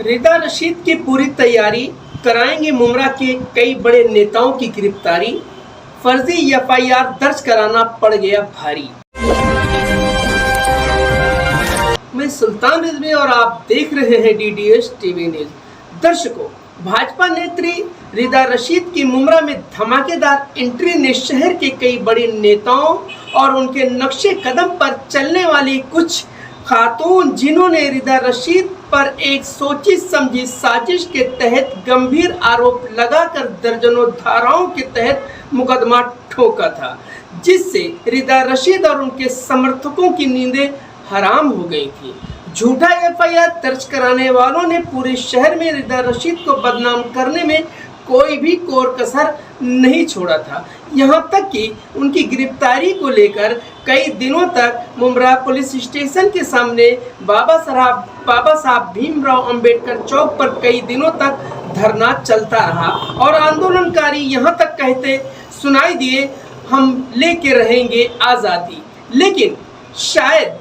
रिदा रशीद की पूरी तैयारी, कराएंगे मुमरा के कई बड़े नेताओं की गिरफ्तारी, फर्जी एफआईआर दर्ज कराना पड़ गया भारी। मैं सुल्तान रिजवी और आप देख रहे हैं डीडीएस टीवी न्यूज। दर्शकों, भाजपा नेत्री रिदा रशीद की मुमरा में धमाकेदार एंट्री ने शहर के कई बड़े नेताओं और उनके नक्शे कदम पर चलने वाली कुछ खातून, जिन्होंने रिदा रशीद पर एक सोची समझी साजिश के तहत गंभीर आरोप लगाकर दर्जनों धाराओं के तहत मुकदमा ठोका था, जिससे रिदा रशीद और उनके समर्थकों की नींदें हराम हो गई थी। झूठा एफआईआर दर्ज कराने वालों ने पूरे शहर में रिदा रशीद को बदनाम करने में कोई भी कोर कसर नहीं छोड़ा था। यहां तक कि उनकी गिरफ्तारी को लेकर कई दिनों तक मुमरा पुलिस स्टेशन के सामने बाबा साहब भीमराव अंबेडकर चौक पर कई दिनों तक धरना चलता रहा और आंदोलनकारी यहां तक कहते सुनाई दिए, हम लेके रहेंगे आज़ादी। लेकिन शायद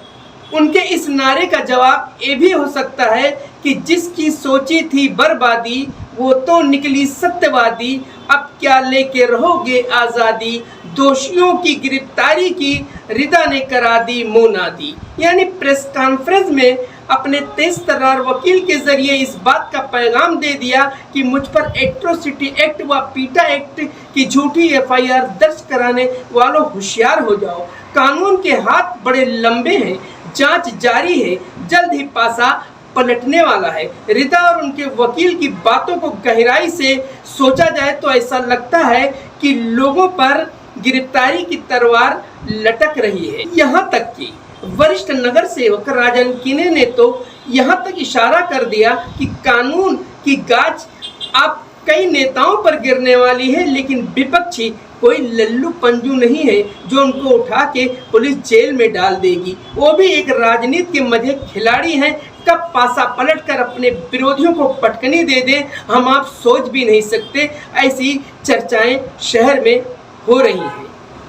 उनके इस नारे का जवाब ये भी हो सकता है कि जिसकी सोची थी बर्बादी, वो तो निकली सत्यवादी, अब क्या लेके रहोगे आज़ादी। दोषियों की गिरफ्तारी की रिदा ने करा दी मुनादी। यानी प्रेस कॉन्फ्रेंस में अपने तेज तर्रार वकील के जरिए इस बात का पैगाम दे दिया कि मुझ पर एट्रोसिटी एक्ट व पीटा एक्ट की झूठी एफआईआर दर्ज कराने वालों होशियार हो जाओ। कानून के हाथ बड़े लंबे हैं, जांच जारी है, जल्द ही पासा पलटने वाला है। रिदा और उनके वकील की बातों को गहराई से सोचा जाए तो ऐसा लगता है कि लोगों पर गिरफ्तारी की तलवार लटक रही है। यहाँ तक कि वरिष्ठ नगर सेवक राजन किने ने तो यहाँ तक इशारा कर दिया कि कानून की गाज अब कई नेताओं पर गिरने वाली है, लेकिन विपक्षी कोई लल्लू पंजू नहीं है जो उनको उठा के पुलिस जेल में डाल देगी। वो भी एक राजनीति के मजे खिलाड़ी हैं, कब पासा पलट कर अपने विरोधियों को पटकनी दे दे, हम आप सोच भी नहीं सकते। ऐसी चर्चाएं शहर में हो रही हैं।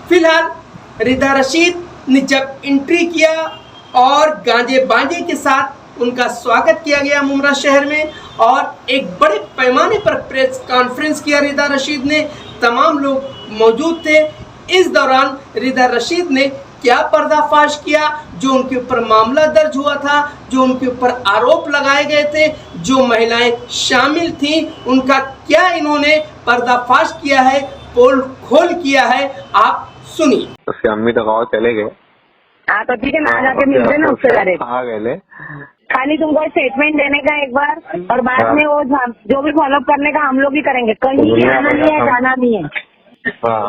फिलहाल रिदा रशीद ने जब एंट्री किया और गांजे बांजे के साथ उनका स्वागत किया गया मुमरा शहर में, और एक बड़े पैमाने पर प्रेस कॉन्फ्रेंस किया रिदा रशीद ने, तमाम लोग मौजूद थे। इस दौरान रिदा रशीद ने क्या पर्दाफाश किया, जो उनके ऊपर मामला दर्ज हुआ था, जो उनके ऊपर आरोप लगाए गए थे, जो महिलाएं शामिल थीं, उनका क्या इन्होंने पर्दाफाश किया है, पोल खोल किया है, आप सुनिए। उसके अम्मी तो गाँव चले गए। हाँ तो ठीक है ना, जाके मिलते ना उससे डायरेक्ट। आ गए खाली तुमको स्टेटमेंट देने का एक बार, और बाद में वो जो भी फॉलोअप करने का हम लोग ही करेंगे। कहीं भी आना नहीं है, जाना नहीं है।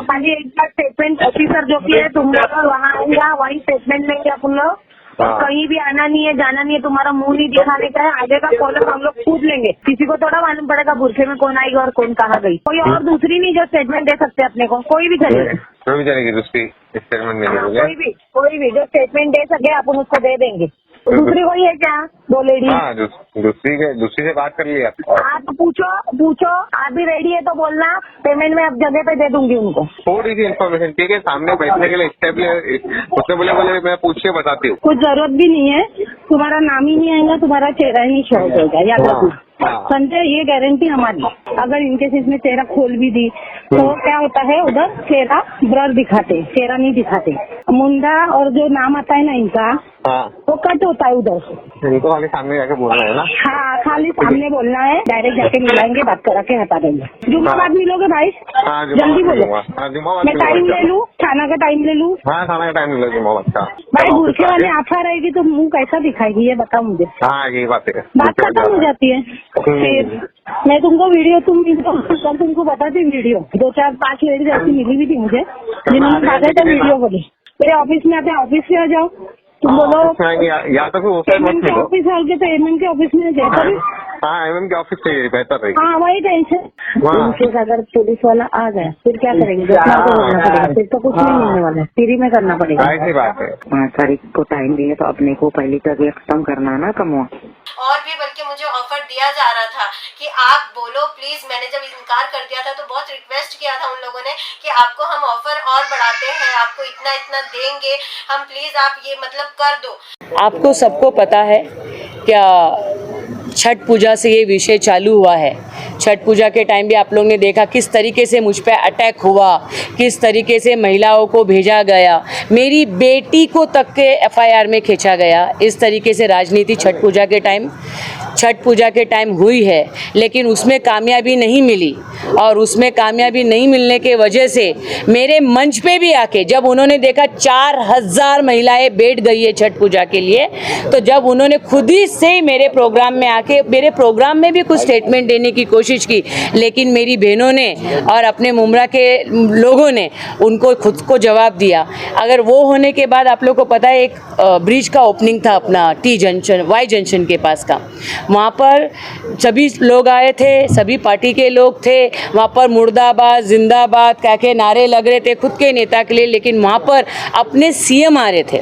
खाली एक बार स्टेटमेंट ऑफिसर जो भी है तुम लोग वहाँ आएंगे, वही स्टेटमेंट लेंगे अपन लोग। कहीं भी आना नहीं है, जाना नहीं है, तुम्हारा मुंह नहीं दिखाने का है। आगे का फॉलोअप हम लोग पूछ लेंगे। किसी को थोड़ा मालूम पड़ेगा बुरखे में कौन आएगा और कौन कहाँ गई। कोई और दूसरी नहीं जो स्टेटमेंट दे सकते अपने को, कोई भी चलेगा। कोई भी चलेगी दूसरी स्टेटमेंट नहीं देंगे। कोई भी जो स्टेटमेंट दे सके अपन उसको दे देंगे। दूसरी कोई है क्या? दो लेडी। हाँ, दूसरी से बात कर लिया। आप पूछो आप भी रेडी है तो बोलना, पेमेंट में अब जगह पे दे दूंगी उनको। थोड़ी सी इन्फॉर्मेशन, ठीक है, सामने बैठने के लिए स्टेप उसने बोले मैं पूछ के बताती हूँ। कुछ जरूरत भी नहीं है, तुम्हारा नाम ही नहीं आएगा, तुम्हारा चेहरा ही शो हो जाएगा, याद रखना। संजय, ये गारंटी हमारी। अगर इनके केस में चेहरा खोल भी दी तो क्या होता है, उधर चेहरा ब्लर दिखाते, चेहरा नहीं दिखाते। मुंडा और जो नाम आता है ना इनका, वो कट होता है उधर से। इनको खाली सामने जाके बोलना है ना? हाँ, खाली सामने बोलना है, डायरेक्ट जाके मिलाएंगे, बात करा के हटा देंगे। जुम्माबाद मिलोगे भाई? जल्दी बोलो। मैं टाइम ले लूँ, खाना का टाइम ले लूँ? हाँ, खाना का टाइम ले लो जुम्माबाद का। भाई बुरखे वाले आफा रहेगी तो मुंह कैसा दिखाएगी, ये बताओ मुझे। हाँ, ये बात है। बात खत्म हो जाती है। फिर मैं तुमको वीडियो कल तुमको बताती वीडियो 2 4 5 लेडीज ऐसी मिली भी थी मुझे, जिन्होंने बताया था वीडियो बोले मेरे ऑफिस में आते, ऑफिस में आ जाओ। तुम बोलो या तो एमएम के ऑफिस आ गए तो एमएम के ऑफिस में जाता भी। हाँ, एमएम के ऑफिस से बेहतर रहेगी। हाँ, वही टेंशन। अगर पुलिस वाला आ गया फिर क्या करेंगे? फिर तो कुछ नहीं मिलने वाला है, फ्री में करना पड़ेगा। ऐसी बात है। 5 तारीख को टाइम दिए तो अपने को पहली तक खत्म करना है ना, कमवा। और भी बल्कि मुझे ऑफर दिया जा रहा था कि आप बोलो प्लीज। मैंने जब इनकार कर दिया था तो बहुत रिक्वेस्ट किया था उन लोगों ने कि आपको हम ऑफर और बढ़ाते हैं, आपको इतना इतना देंगे हम, प्लीज आप ये मतलब कर दो। आपको सबको पता है क्या छठ पूजा से ये विषय चालू हुआ है। छठ पूजा के टाइम भी आप लोग ने देखा किस तरीके से मुझ पे अटैक हुआ, किस तरीके से महिलाओं को भेजा गया, मेरी बेटी को तक के एफआईआर में खींचा गया। इस तरीके से राजनीति छठ पूजा के टाइम हुई है, लेकिन उसमें कामयाबी नहीं मिली। और उसमें कामयाबी नहीं मिलने के वजह से मेरे मंच पे भी आके जब उन्होंने देखा 4000 महिलाएं बैठ गई है छठ पूजा के लिए, तो जब उन्होंने खुद ही से मेरे प्रोग्राम में आके मेरे प्रोग्राम में भी कुछ स्टेटमेंट देने की कोशिश की, लेकिन मेरी बहनों ने और अपने मुमरा के लोगों ने उनको खुद को जवाब दिया। अगर वो होने के बाद आप लोग को पता है एक ब्रिज का ओपनिंग था अपना टी जंक्शन वाई जंक्शन के पास का, वहाँ पर सभी लोग आए थे, सभी पार्टी के लोग थे, वहाँ पर मुर्दाबाद जिंदाबाद क्या के नारे लग रहे थे खुद के नेता के लिए, लेकिन वहाँ पर अपने सीएम आ रहे थे,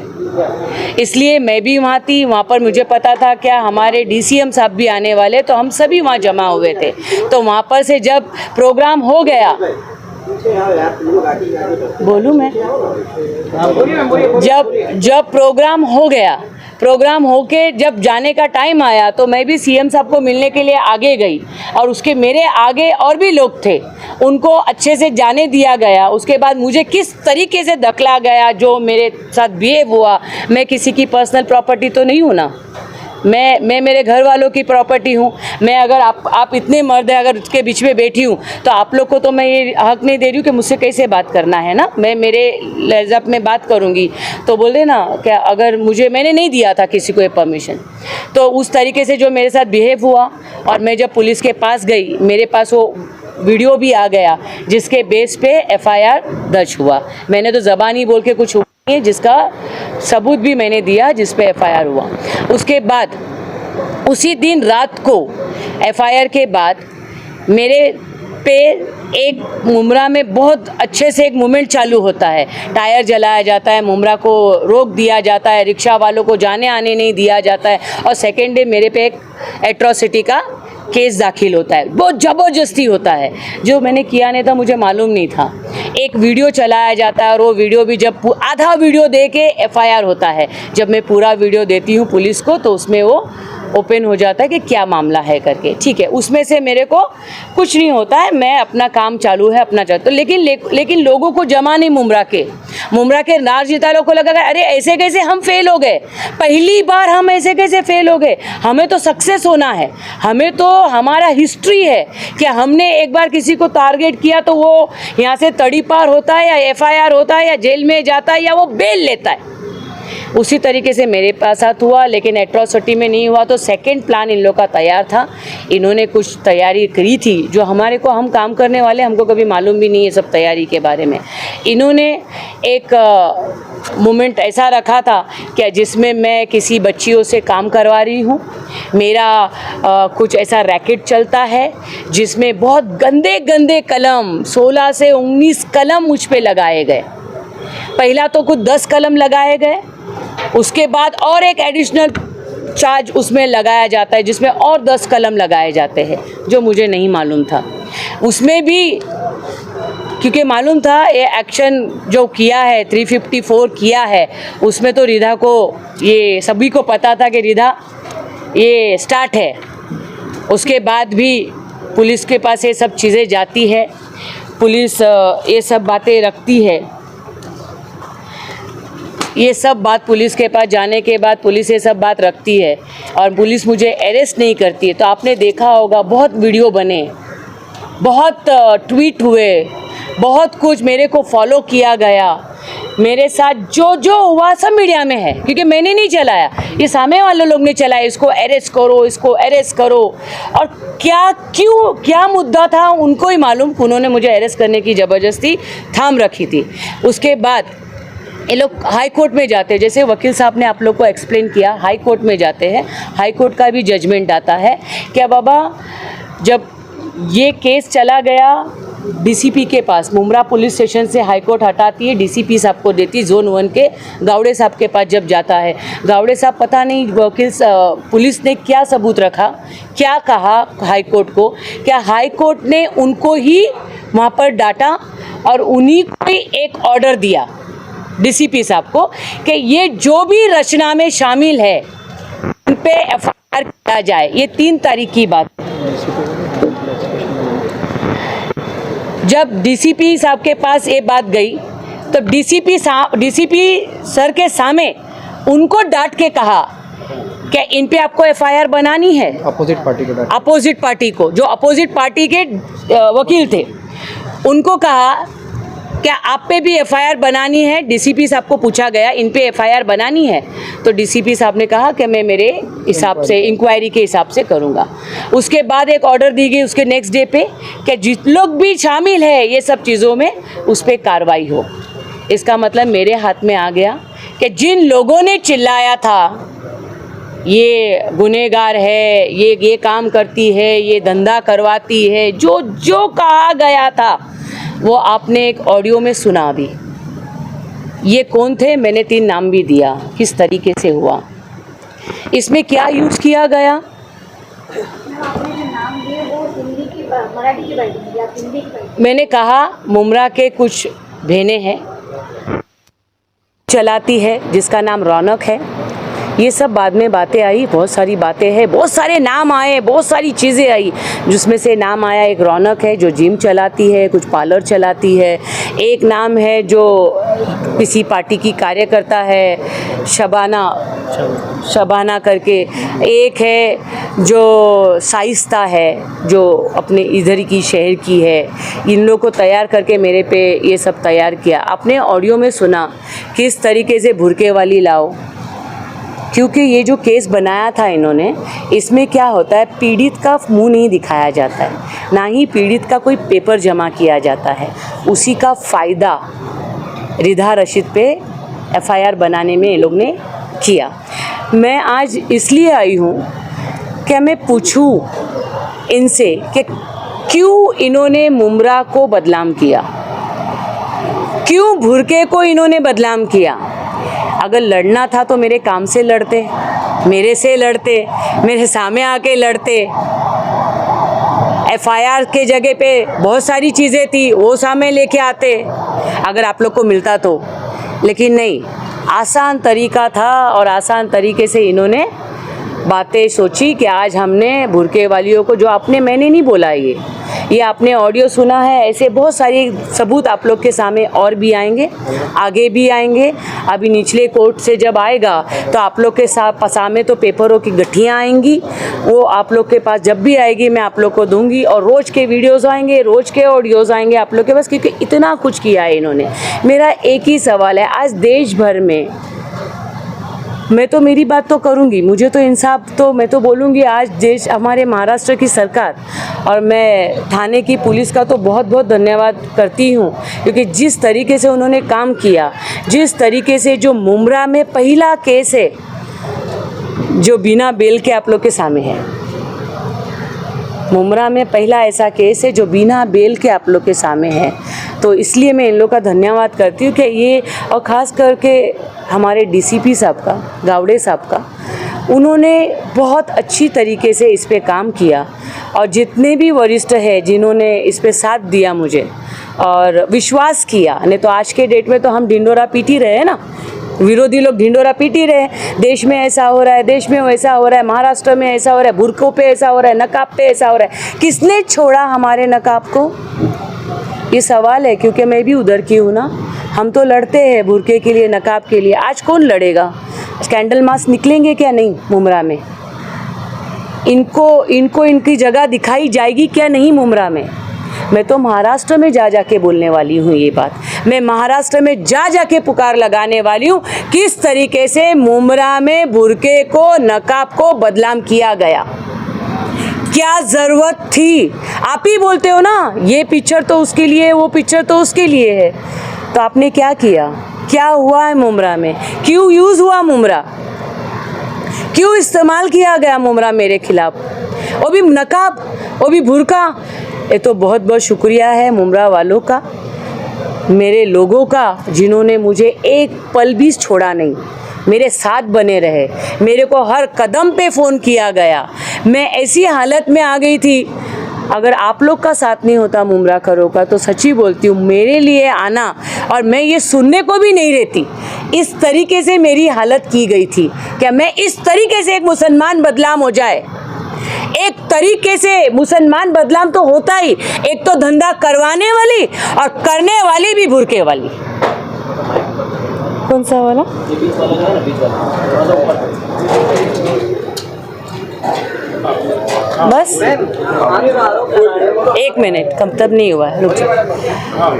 इसलिए मैं भी वहाँ थी। वहाँ पर मुझे पता था क्या हमारे डीसीएम साहब भी आने वाले, तो हम सभी वहाँ जमा हुए थे। तो वहाँ पर से जब प्रोग्राम हो गया, बोलूँ मैं, जब प्रोग्राम हो गया, प्रोग्राम होके जब जाने का टाइम आया, तो मैं भी सीएम साहब को मिलने के लिए आगे गई, और उसके मेरे आगे और भी लोग थे, उनको अच्छे से जाने दिया गया। उसके बाद मुझे किस तरीके से धकला गया, जो मेरे साथ बिहेव हुआ, मैं किसी की पर्सनल प्रॉपर्टी तो नहीं हूँ ना, मैं मेरे घर वालों की प्रॉपर्टी हूँ। मैं अगर आप इतने मर्द हैं, अगर उसके बीच में बैठी हूँ, तो आप लोग को तो मैं ये हक नहीं दे रही हूँ कि मुझसे कैसे बात करना है ना, मैं मेरे लहज़ब में बात करूँगी। तो बोल दे ना क्या, अगर मैंने नहीं दिया था किसी को ये परमिशन, तो उस तरीके से जो मेरे साथ बिहेव हुआ, और मैं जब पुलिस के पास गई, मेरे पास वो वीडियो भी आ गया जिसके बेस पे एफआईआर दर्ज हुआ। मैंने तो ज़बानी बोल के कुछ जिसका सबूत भी मैंने दिया, जिस पे एफआईआर हुआ। उसके बाद उसी दिन रात को एफआईआर के बाद मेरे पे एक मुमरा में बहुत अच्छे से एक मूवमेंट चालू होता है, टायर जलाया जाता है, मुमरा को रोक दिया जाता है, रिक्शा वालों को जाने आने नहीं दिया जाता है, और सेकेंड डे मेरे पे एक एट्रोसिटी का केस दाखिल होता है। बहुत ज़बरदस्ती होता है, जो मैंने किया नहीं था, मुझे मालूम नहीं था। एक वीडियो चलाया जाता है, और वो वीडियो भी जब आधा वीडियो दे के एफआईआर होता है, जब मैं पूरा वीडियो देती हूँ पुलिस को, तो उसमें वो ओपन हो जाता है कि क्या मामला है करके, ठीक है। उसमें से मेरे को कुछ नहीं होता है, मैं अपना काम चालू है अपना चाहता हूँ। लेकिन लोगों को जमा नहीं, मुमरा के राजनेता को लगा अरे ऐसे कैसे हम फेल हो गए, पहली बार हम ऐसे कैसे फेल हो गए, हमें तो सक्सेस होना है, हमें तो हमारा हिस्ट्री है कि हमने एक बार किसी को टारगेट किया तो वो यहाँ से तड़ी पार होता है, या एफआईआर होता है, या जेल में जाता है, या वो बेल लेता है। उसी तरीके से मेरे पास हुआ, लेकिन एट्रोसिटी में नहीं हुआ। तो सेकंड प्लान इन लोग का तैयार था, इन्होंने कुछ तैयारी करी थी जो हम काम करने वाले हमको कभी मालूम भी नहीं है सब तैयारी के बारे में। इन्होंने एक मोमेंट ऐसा रखा था कि जिसमें मैं किसी बच्चियों से काम करवा रही हूँ, मेरा कुछ ऐसा रैकेट चलता है जिसमें बहुत गंदे गंदे कलम 16 से 19 कलम मुझ पे लगाए गए। पहला तो कुछ 10 कलम लगाए गए, उसके बाद और एक एडिशनल चार्ज उसमें लगाया जाता है जिसमें और 10 कलम लगाए जाते हैं, जो मुझे नहीं मालूम था। उसमें भी क्योंकि मालूम था ये एक्शन जो किया है 354 किया है, उसमें तो रिधा को ये सभी को पता था कि रिधा ये स्टार्ट है। उसके बाद भी पुलिस के पास ये सब चीज़ें जाती है, पुलिस ये सब बातें रखती है। ये सब बात पुलिस के पास जाने के बाद पुलिस ये सब बात रखती है और पुलिस मुझे अरेस्ट नहीं करती है। तो आपने देखा होगा बहुत वीडियो बने, बहुत ट्वीट हुए, बहुत कुछ मेरे को फॉलो किया गया। मेरे साथ जो जो हुआ सब मीडिया में है, क्योंकि मैंने नहीं चलाया, ये सामने वाले लोग ने चलाया, इसको अरेस्ट करो, इसको अरेस्ट करो। और क्या मुद्दा था उनको ही मालूम, उन्होंने मुझे अरेस्ट करने की ज़बरदस्ती थाम रखी थी। उसके बाद ये लोग हाई कोर्ट में जाते हैं, जैसे वकील साहब ने आप लोग को एक्सप्लेन किया, हाई कोर्ट में जाते हैं। हाई कोर्ट का भी जजमेंट आता है क्या बाबा, जब ये केस चला गया डीसीपी के पास, मुमरा पुलिस स्टेशन से हाई कोर्ट हटाती है, डीसीपी साहब को देती, जोन 1 के गावड़े साहब के पास जब जाता है, गावड़े साहब पता नहीं वकील पुलिस ने क्या सबूत रखा, क्या कहा हाई कोर्ट को, क्या हाई कोर्ट ने उनको ही वहाँ पर डांटा और उन्हीं को ही एक ऑर्डर दिया डीसीपी साहब को कि ये जो भी रचना में शामिल है उन पे किया जाए। ये 3 तारीख की बात। जब डीसीपी साहब के पास ये बात गई तो डीसीपी सर के सामने उनको डांट के कहा क्या इन पे आपको एफआईआर बनानी है। अपोजिट पार्टी को जो अपोजिट पार्टी के वकील थे उनको कहा क्या आप पे भी एफआईआर बनानी है। डीसीपी साहब को पूछा गया इन पे एफआईआर बनानी है तो डीसीपी साहब ने कहा कि मैं मेरे हिसाब से इंक्वायरी के हिसाब से करूँगा। उसके बाद एक ऑर्डर दी गई उसके नेक्स्ट डे पे कि जित लोग भी शामिल है ये सब चीज़ों में उस पर कार्रवाई हो। इसका मतलब मेरे हाथ में आ गया कि जिन लोगों ने चिल्लाया था ये गुनहगार है, ये काम करती है, ये धंधा करवाती है, जो जो कहा गया था वो आपने एक ऑडियो में सुना भी। ये कौन थे मैंने 3 नाम भी दिया किस तरीके से हुआ, इसमें क्या यूज किया गया। आपने जो नाम दिए वो हिंदी की मराठी की वर्जन या हिंदी की वर्जन। मैंने कहा मुमरा के कुछ बहनें हैं चलाती है जिसका नाम रौनक है। ये सब बाद में बातें आई, बहुत सारी बातें हैं, बहुत सारे नाम आए, बहुत सारी चीज़ें आई जिसमें से नाम आया एक रौनक है जो जिम चलाती है, कुछ पार्लर चलाती है। एक नाम है जो किसी पार्टी की कार्यकर्ता है शबाना करके। एक है जो साइस्ता है जो अपने इधर की शहर की है। इन लोगों को तैयार करके मेरे पे ये सब तैयार किया। आपने ऑडियो में सुना किस तरीके से भुरके वाली लाओ, क्योंकि ये जो केस बनाया था इन्होंने इसमें क्या होता है पीड़ित का मुंह नहीं दिखाया जाता है, ना ही पीड़ित का कोई पेपर जमा किया जाता है। उसी का फ़ायदा रिदा रशीद पे एफआईआर बनाने में ये लोग ने किया। मैं आज इसलिए आई हूँ कि मैं पूछूं इनसे कि क्यों इन्होंने मुमरा को बदनाम किया, क्यों भुरके को इन्होंने बदनाम किया। अगर लड़ना था तो मेरे काम से लड़ते, मेरे से लड़ते, मेरे सामने आके लड़ते। एफआईआर के जगह पे बहुत सारी चीज़ें थी वो सामने लेके आते अगर आप लोग को मिलता तो, लेकिन नहीं, आसान तरीका था और आसान तरीके से इन्होंने बातें सोची कि आज हमने भुरके वालियों को, जो मैंने नहीं बोला ये आपने ऑडियो सुना है। ऐसे बहुत सारे सबूत आप लोग के सामने और भी आएंगे, आगे भी आएंगे। अभी निचले कोर्ट से जब आएगा तो आप लोग के सामने तो पेपरों की गठियाँ आएंगी, वो आप लोग के पास जब भी आएगी मैं आप लोग को दूंगी। और रोज़ के वीडियोज़ आएंगे, रोज़ के ऑडियोज़ आएंगे आप लोग के पास, क्योंकि इतना कुछ किया है इन्होंने। मेरा एक ही सवाल है, आज देश भर में मैं तो मेरी बात तो करूंगी, मुझे तो इंसाफ तो मैं तो बोलूंगी। आज देश हमारे महाराष्ट्र की सरकार और मैं थाने की पुलिस का तो बहुत बहुत धन्यवाद करती हूँ, क्योंकि जिस तरीके से उन्होंने काम किया, जिस तरीके से जो मुमरा में पहला केस है जो बिना बेल के आप लोग के सामने है, मुमरा में पहला ऐसा केस है जो बिना बेल के आप लोग के सामने है। तो इसलिए मैं इन लोग का धन्यवाद करती हूँ कि ये, और ख़ास करके हमारे डीसीपी साहब का, गावड़े साहब का, उन्होंने बहुत अच्छी तरीके से इस पे काम किया। और जितने भी वरिष्ठ हैं जिन्होंने इस पे साथ दिया मुझे और विश्वास किया, नहीं तो आज के डेट में तो हम ढिंडोरा पीट ही रहे हैं ना, विरोधी लोग ढिंडोरा पीट ही रहे हैं। देश में ऐसा हो रहा है, देश में वैसा हो रहा है, महाराष्ट्र में ऐसा हो रहा है, बुरकों पे ऐसा हो रहा है, नकाब पे ऐसा हो रहा है। किसने छोड़ा हमारे नकाब को, ये सवाल है। क्योंकि मैं भी उधर की हूँ ना, हम तो लड़ते हैं बुरके के लिए, नकाब के लिए। आज कौन लड़ेगा? स्कैंडल मास्क निकलेंगे क्या नहीं मुमरा में? इनको इनकी जगह दिखाई जाएगी क्या नहीं मुमरा में? मैं तो महाराष्ट्र में जा के बोलने वाली हूँ ये बात। मैं महाराष्ट्र में जा के पुकार लगाने वाली हूँ किस तरीके से मुमरा में बुरके को, नकाब को बदनाम किया गया। क्या ज़रूरत थी? आप ही बोलते हो ना ये पिक्चर तो उसके लिए, वो पिक्चर तो उसके लिए है। तो आपने क्या किया? क्या हुआ है मुमरा में? क्यों यूज़ हुआ मुमरा? क्यों इस्तेमाल किया गया मुमरा मेरे खिलाफ? वो भी नकाब, वो भी बुरका। ये तो बहुत बहुत शुक्रिया है मुमरा वालों का, मेरे लोगों का, जिन्होंने मुझे एक पल भी छोड़ा नहीं, मेरे साथ बने रहे। मेरे को हर कदम पे फ़ोन किया गया। मैं ऐसी हालत में आ गई थी, अगर आप लोग का साथ नहीं होता मुमरा करो का, तो सच्ची बोलती हूँ मेरे लिए आना, और मैं ये सुनने को भी नहीं रहती इस तरीके से मेरी हालत की गई थी। क्या मैं इस तरीके से एक मुसलमान बदनाम हो जाए? एक तरीके से मुसलमान बदनाम तो होता ही, एक तो धंधा करवाने वाली और करने वाली भी भुरके वाली। कौन सा वाला? बस एक मिनट, कम तब नहीं हुआ है, रुक जाओ।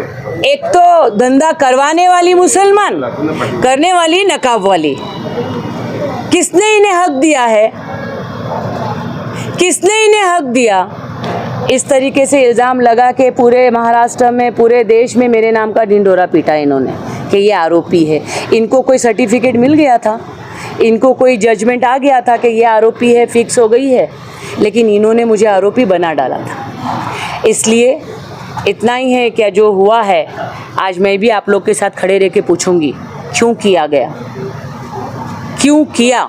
एक तो धंधा करवाने वाली मुसलमान, करने वाली नकाब वाली। किसने इन्हें हक दिया है? किसने इन्हें हक दिया? इस तरीके से इल्ज़ाम लगा के पूरे महाराष्ट्र में, पूरे देश में मेरे नाम का ढिंढोरा पीटा इन्होंने कि ये आरोपी है। इनको कोई सर्टिफिकेट मिल गया था, इनको कोई जजमेंट आ गया था कि ये आरोपी है, फिक्स हो गई है, लेकिन इन्होंने मुझे आरोपी बना डाला था। इसलिए इतना ही है, क्या जो हुआ है आज मैं भी आप लोग के साथ खड़े रह के पूछूंगी क्यों किया गया, क्यों किया।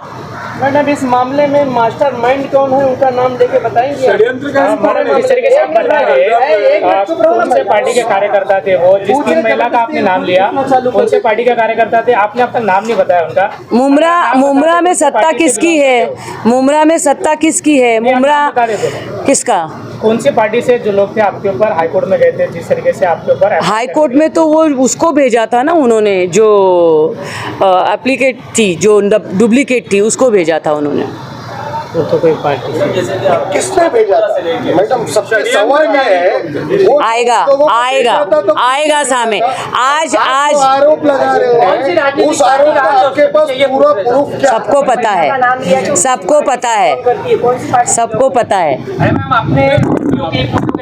मैडम, इस मामले में मास्टरमाइंड कौन है, उनका नाम लेके बताएंगे? जिस तरीके से आप बता रहे कौन से पार्टी के कार्यकर्ता थे वो, जिस तीन महिला का आपने नाम लिया कौन से पार्टी के कार्यकर्ता थे, आपने अब तक नाम नहीं बताया उनका। मुमरा में सत्ता किसकी है? मुमरा में सत्ता किसकी है? मुमरा किसका? कौन सी पार्टी से जो लोग थे आपके ऊपर हाईकोर्ट में गए थे, जिस तरीके से आपके ऊपर हाईकोर्ट में तो वो उसको भेजा था ना उन्होंने, जो एप्लीकेट थी, जो डुप्लीकेट थी, उसको भेजा था उन्होंने। तो कोई पार्टी किसने भेजा? मैडम, सबके सवाल में है आएगा आएगा आएगा सामने। आज आरोप लगा रहे हैं, उस आरोप का आपके पास पूरा प्रूफ क्या? सबको पता है, सबको पता है, सबको पता है, मैम आपने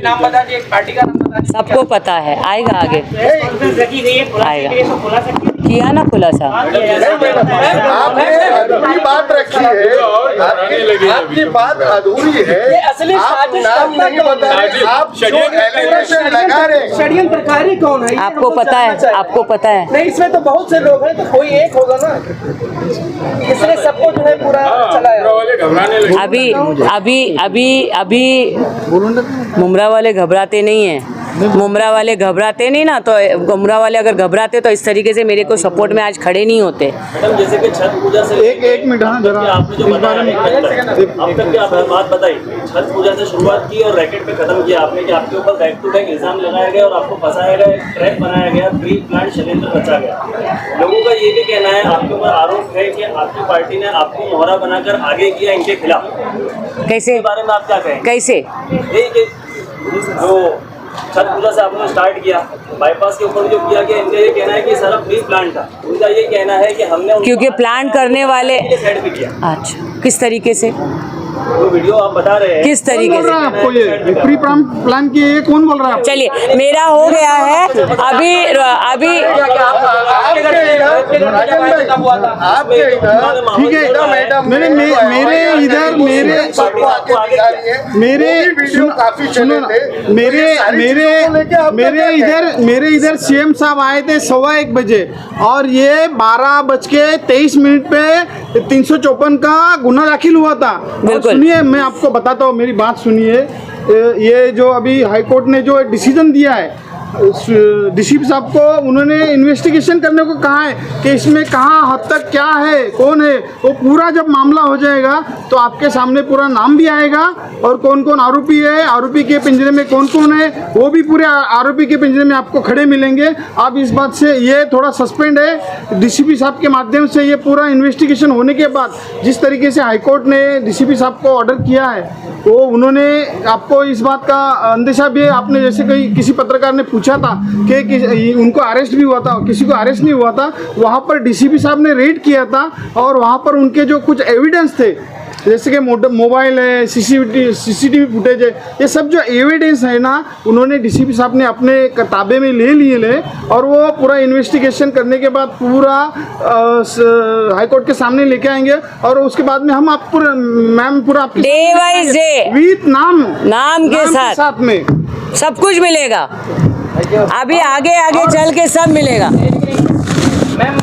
नाम बता दिया, पार्टी का नाम बता दिया, सबको पता है। आएगा आगे, आएगा, किया ना खुलासा। आपने अधूरी बात रखी है, आपकी बात अधूरी है। आप नाम नहीं बता रहे, आप जो एलिगेशन लगा रहे हैं, षड्यंत्रकारी कौन है? आपको पता है, आपको पता है। नहीं, इसमें तो बहुत से लोग हैं, तो कोई एक होगा ना, इसने सबको जो है पूरा चलाया। अभी अभी अभी अभी मुमरा वाले घबराते नहीं हैं। मुमरा वाले घबराते नहीं ना, तो मुमरा वाले अगर घबराते तो इस तरीके से मेरे को सपोर्ट में आज खड़े नहीं होते। मैडम, जैसे कि छठ पूजा से एक मिनट, हाँ जरा, आपने जो बताया अब तक की आप बात बताई, छठ पूजा से शुरुआत की और रैकेट पे खत्म किया आपने कि आपके ऊपर बैक टू बैक इल्जाम लगाया गया और आपको फंसाया गया, एक ट्रैप बनाया गया, प्री प्लान षड्यंत्र रचा गया। लोगों का ये भी कहना है, आपके ऊपर आरोप है कि आपकी पार्टी ने आपको मोहरा बनाकर आगे किया इनके खिलाफ। कैसे? इसके बारे में आप क्या कहें? कैसे? जो छठ पूजा से आपने स्टार्ट किया, बाईपास के ऊपर जो किया गया, इनका ये कहना है कि सारा प्री प्लान था। उनका ये कहना है कि हमने क्योंकि प्लान करने वाले साइड पे किया। अच्छा, किस तरीके से? जो वीडियो आप बता रहे हैं, किस तरीके से? आपको ये प्री प्लान किए, ये कौन बोल रहा है? चलिए, मेरा हो गया है अभी ठीक है मैडम, मेरे इधर सीएम साहब आए थे 1:15 बजे और ये 12:23 पे 354 का गुना दाखिल हुआ था। सुनिए, मैं आपको बताता हूँ, मेरी बात सुनिए। ये जो अभी हाईकोर्ट ने जो डिसीजन दिया है, डीसीपी साहब को उन्होंने इन्वेस्टिगेशन करने को कहा है कि इसमें कहाँ हद तक क्या है, कौन है, वो पूरा जब मामला हो जाएगा तो आपके सामने पूरा नाम भी आएगा और कौन कौन आरोपी है, आरोपी के पिंजरे में कौन कौन है, वो भी पूरे आरोपी के पिंजरे में आपको खड़े मिलेंगे। आप इस बात से, ये थोड़ा सस्पेंड है डीसीपी साहब के माध्यम से। ये पूरा इन्वेस्टिगेशन होने के बाद जिस तरीके से हाईकोर्ट ने डीसीपी साहब को ऑर्डर किया है, तो उन्होंने आपको इस बात का अंदेशा भी है। आपने जैसे किसी पत्रकार ने पूछा था कि उनको अरेस्ट भी हुआ था, किसी को अरेस्ट नहीं हुआ था। वहाँ पर डीसीपी साहब ने रेड किया था और वहाँ पर उनके जो कुछ एविडेंस थे, जैसे कि मोबाइल है, सीसीटीवी फुटेज है, ये सब जो एविडेंस है ना, उन्होंने डीसीपी साहब ने अपने ताबे में ले लिए और वो पूरा इन्वेस्टिगेशन करने के बाद पूरा हाईकोर्ट के सामने लेके आएंगे और उसके बाद में हम आप पूरा मैम पूरा डे वाइज डे विथ नाम के साथ में सब कुछ मिलेगा। अभी आगे आगे चल के सब मिलेगा। मैम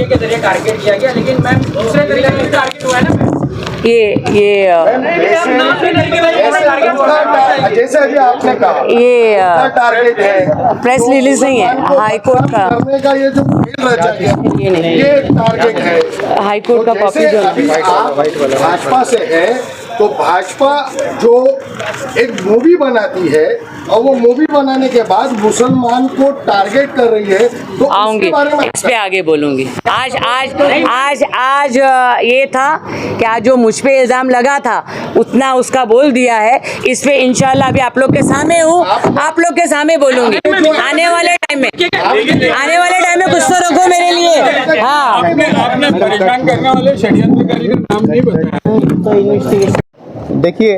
के जरिए टारगेट किया गया, लेकिन मैम दूसरे तरीके से टारगेट हुआ है ना। ये जैसे अभी आपने कहा ये टारगेट है, प्रेस रिलीज नहीं है, मुसलमान को हाई कोर्ट का करने का ये जो बिल रचा गया, ये नहीं, ये टारगेट है। हाई कोर्ट का तो कॉपी जैसे जो अभी आप भाजपा से है, तो भाजपा जो एक मूवी बनाती है और वो मूवी बनाने के बाद मुसलमान को टारगेट कर रही है, तो आऊंगी उसके बारे में इस पे आगे बोलूंगी। आज आज आज आज ये था कि आज जो मुझ पे इल्जाम लगा था उतना उसका बोल दिया है। इस पे इंशाल्लाह अभी आप लोग के सामने हूँ, आप लोग के सामने बोलूंगी। आने वाले टाइम में कुछ तो रखो मेरे लिए। हाँ, आपने परेशान करने वाले षड्यंत्रकारी का नाम नहीं बताया। देखिए,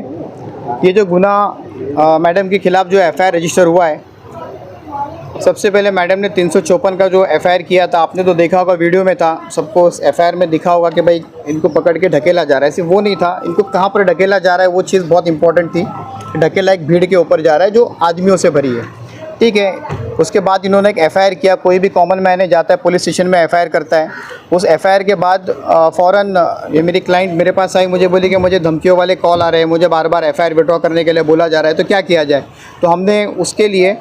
ये जो गुना मैडम के खिलाफ जो एफआईआर रजिस्टर हुआ है, सबसे पहले मैडम ने 354 का जो एफआईआर किया था, आपने तो देखा होगा, वीडियो में था, सबको एफआईआर में दिखा होगा कि भाई इनको पकड़ के ढकेला जा रहा है। सिर्फ वो नहीं था, इनको कहाँ पर ढकेला जा रहा है वो चीज़ बहुत इंपॉर्टेंट थी। ढकेला एक भीड़ के ऊपर जा रहा है जो आदमियों से भरी है, ठीक है। उसके बाद इन्होंने एक एफआईआर किया। कोई भी कॉमन मैन जाता है पुलिस स्टेशन में एफआईआर करता है। उस एफआईआर के बाद फ़ौरन ये मेरी क्लाइंट मेरे पास आई, मुझे बोली कि मुझे धमकियों वाले कॉल आ रहे हैं, मुझे बार बार एफआईआर विड्रॉ करने के लिए बोला जा रहा है, तो क्या किया जाए। तो हमने उसके लिए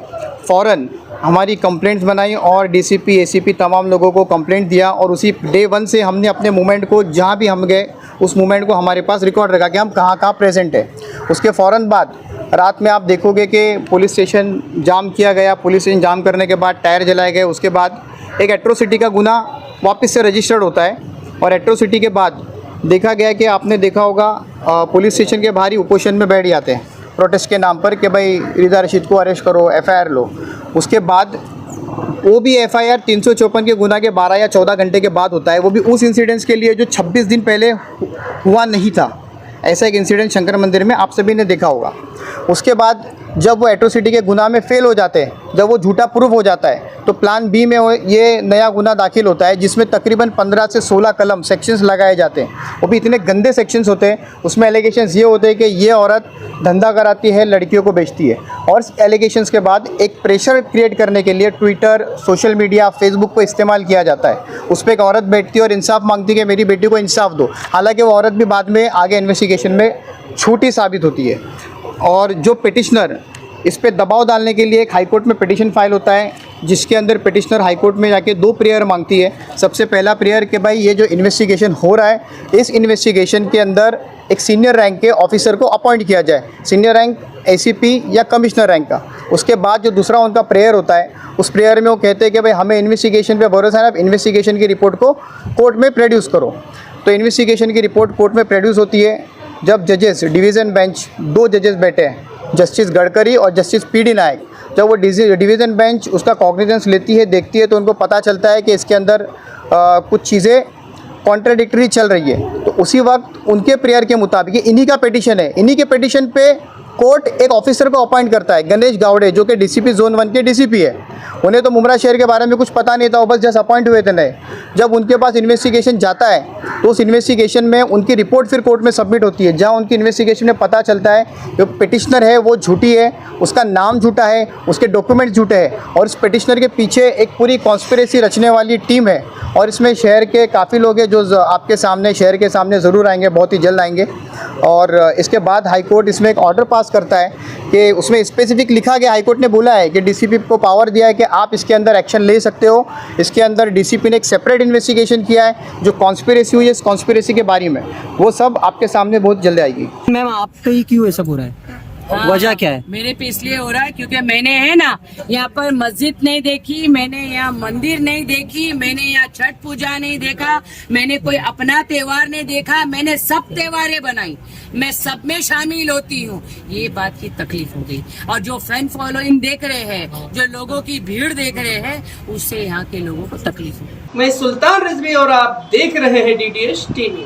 फ़ौरन हमारी कंप्लेंट्स बनाई और डीसीपी एसीपी तमाम लोगों को कंप्लेंट दिया, और उसी डे 1 से हमने अपने मूवमेंट को, जहाँ भी हम गए उस मूवमेंट को हमारे पास रिकॉर्ड रखा कि हम कहाँ कहाँ प्रेजेंट है। उसके फ़ौरन बाद रात में आप देखोगे कि पुलिस स्टेशन जाम किया गया। पुलिस स्टेशन जाम करने के बाद टायर जलाए गए। उसके बाद एक एट्रोसिटी का गुना वापस से रजिस्टर्ड होता है, और एट्रोसिटी के बाद देखा गया कि आपने देखा होगा पुलिस स्टेशन के बाहर ही उपोषण में बैठ जाते हैं प्रोटेस्ट के नाम पर कि भाई रिदा रशीद को अरेस्ट करो, एफआईआर लो। उसके बाद वो भी एफआईआर 354 के गुना के 12 या 14 घंटे के बाद होता है, वो भी उस इंसिडेंट्स के लिए जो 26 दिन पहले हुआ नहीं था। ऐसा एक इंसिडेंट शंकर मंदिर में आप सभी ने देखा होगा। उसके बाद जब वो एट्रोसिटी के गुनाह में फेल हो जाते हैं, जब वो झूठा प्रूफ हो जाता है, तो प्लान बी में ये नया गुना दाखिल होता है, जिसमें तकरीबन 15 से 16 कलम सेक्शंस लगाए जाते हैं। वो भी इतने गंदे सेक्शंस होते हैं। उसमें एलिगेशंस ये होते हैं कि ये औरत धंधा कराती है, लड़कियों को बेचती है। और एलिगेशंस के बाद एक प्रेशर क्रिएट करने के लिए ट्विटर, सोशल मीडिया, फेसबुक को इस्तेमाल किया जाता है। उस पर एक औरत बैठती है और इंसाफ मांगती है कि मेरी बेटी को इंसाफ दो। हालांकि वो औरत भी बाद में आगे इन्वेस्टिगेशन में झूठी साबित होती है। और जो पिटिशनर, इस पे दबाव डालने के लिए एक हाईकोर्ट में पिटिशन फाइल होता है, जिसके अंदर पिटिशनर हाईकोर्ट में जाके 2 प्रेयर मांगती है। सबसे पहला प्रेयर कि भाई ये जो इन्वेस्टिगेशन हो रहा है, इस इन्वेस्टिगेशन के अंदर एक सीनियर रैंक के ऑफिसर को अपॉइंट किया जाए, सीनियर रैंक एसीपी या कमिश्नर रैंक का। उसके बाद जो दूसरा उनका प्रेयर होता है, उस प्रेयर में वो कहते हैं कि भाई हमें इन्वेस्टिगेशन पे भरोसा है, आप इन्वेस्टिगेशन की रिपोर्ट को कोर्ट में प्रोड्यूस करो। तो इन्वेस्टिगेशन की रिपोर्ट कोर्ट में प्रोड्यूस होती है। जब जजेस, डिवीज़न बेंच, 2 जजेस बैठे हैं, जस्टिस गडकरी और जस्टिस पीडी नायक, जब वो डिवीज़न बेंच उसका कॉग्निजेंस लेती है, देखती है, तो उनको पता चलता है कि इसके अंदर कुछ चीज़ें कॉन्ट्राडिक्टरी चल रही है। तो उसी वक्त उनके प्रेयर के मुताबिक, इन्हीं का पिटिशन है, इन्हीं के पिटिशन पे कोर्ट एक ऑफिसर को अपॉइंट करता है, गणेश गावड़े, जो कि डीसीपी जोन 1 के डीसीपी है। उन्हें तो मुमरा शहर के बारे में कुछ पता नहीं था, वो बस जस्ट अपॉइंट हुए थे नए। जब उनके पास इन्वेस्टिगेशन जाता है, तो उस इन्वेस्टिगेशन में उनकी रिपोर्ट फिर कोर्ट में सबमिट होती है, जहां उनकी इन्वेस्टिगेशन में पता चलता है जो पिटिशनर है वो झूठी है, उसका नाम झूठा है, उसके डॉक्यूमेंट झूठे हैं, और इस पिटिशनर के पीछे एक पूरी कॉन्स्पिरेसी रचने वाली टीम है। और इसमें शहर के काफ़ी लोग हैं जो आपके सामने, शहर के सामने ज़रूर आएंगे, बहुत ही जल्द आएंगे। और इसके बाद हाईकोर्ट इसमें एक ऑर्डर पास करता है कि उसमें स्पेसिफिक लिखा गया, हाईकोर्ट ने बोला है कि डीसीपी को पावर दिया है कि आप इसके अंदर एक्शन ले सकते हो। इसके अंदर डीसीपी ने एक सेपरेट इन्वेस्टिगेशन किया है, जो कॉन्स्पिरेसी हुई है, इस कॉन्स्पिरेसी के बारे में वो सब आपके सामने बहुत जल्दी आएगी। मैम, आप पे ही क्यों ऐसा हो रहा है? वजह क्या है? मेरे पे इसलिए हो रहा है क्योंकि मैंने है ना यहाँ पर मस्जिद नहीं देखी, मैंने यहाँ मंदिर नहीं देखी, मैंने यहाँ छठ पूजा नहीं देखा, मैंने कोई अपना त्योहार नहीं देखा, मैंने सब त्योहारें बनाई, मैं सब में शामिल होती हूँ। ये बात की तकलीफ हो गई। और जो फैन फॉलोइंग देख रहे हैं, जो लोगों की भीड़ देख रहे हैं, उससे यहाँ के लोगों को तकलीफ हो। मैं सुल्तान रिजवी और आप देख रहे हैं डीडीएच टीवी।